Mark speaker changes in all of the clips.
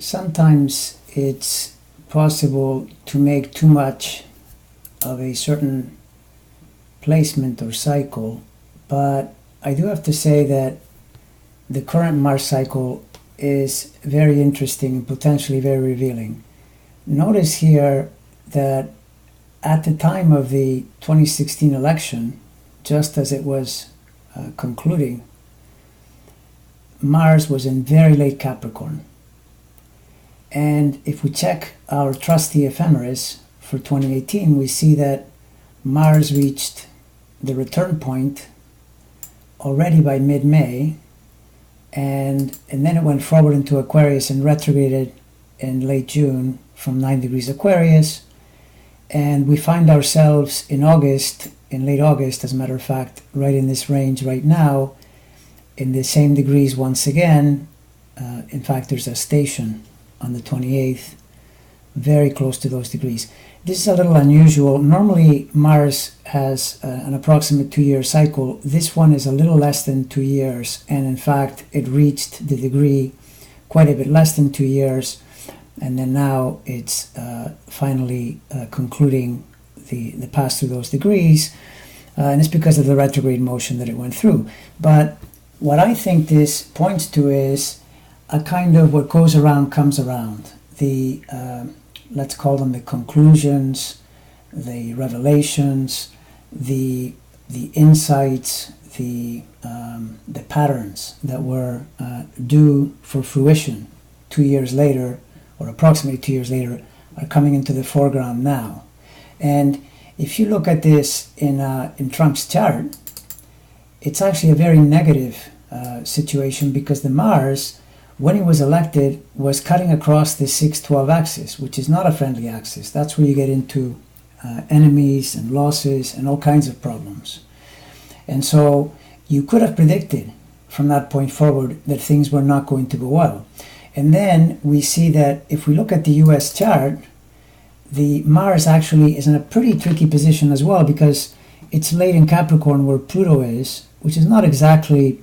Speaker 1: sometimes it's possible to make too much of a certain placement or cycle, but I do have to say that the current Mars cycle is very interesting and potentially very revealing. Notice here that at the time of the 2016 election, just as it was concluding, Mars was in very late Capricorn. And if we check our trusty ephemeris for 2018, we see that Mars reached the return point already by mid-May, and then it went forward into Aquarius and retrograded in late June from 9 degrees Aquarius. And we find ourselves in August, in late August, as a matter of fact, right in this range right now, in the same degrees once again. In fact, there's a station on the 28th, very close to those degrees. This is a little unusual. Normally, Mars has an approximate 2-year cycle. This one is a little less than 2 years, and in fact, it reached the degree quite a bit less than 2 years, and then now it's finally concluding the pass through those degrees, and it's because of the retrograde motion that it went through. But what I think this points to is a kind of what goes around comes around. The let's call them the conclusions, the revelations, the insights, the patterns that were due for fruition 2 years later, or approximately 2 years later, are coming into the foreground now. And if you look at this in Trump's chart, it's actually a very negative situation, because the Mars, when he was elected, was cutting across the 6-12 axis, which is not a friendly axis. That's where you get into enemies and losses and all kinds of problems. And so you could have predicted from that point forward that things were not going to go well. And then we see that if we look at the US chart, the Mars actually is in a pretty tricky position as well, because it's late in Capricorn where Pluto is, which is not exactly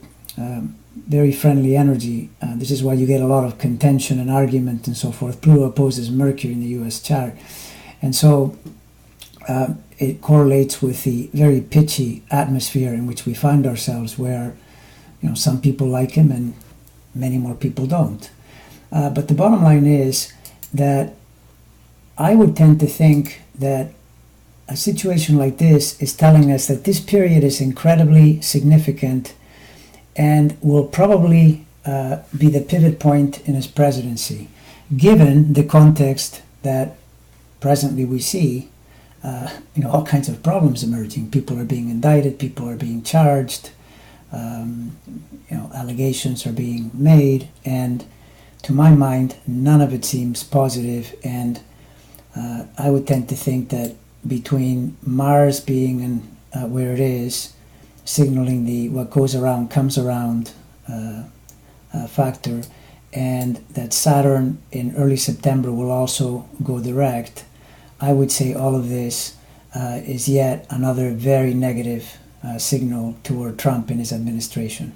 Speaker 1: very friendly energy. This is why you get a lot of contention and argument and so forth. Pluto opposes Mercury in the US chart. And so it correlates with the very pitchy atmosphere in which we find ourselves, where some people like him and many more people don't. But the bottom line is that I would tend to think that a situation like this is telling us that this period is incredibly significant and will probably be the pivot point in his presidency, given the context that presently we see all kinds of problems emerging. People are being indicted, people are being charged, allegations are being made, and to my mind, none of it seems positive. And I would tend to think that between Mars being in where it is, signaling the what goes around comes around factor, and that Saturn in early September will also go direct, I would say all of this is yet another very negative signal toward Trump and his administration.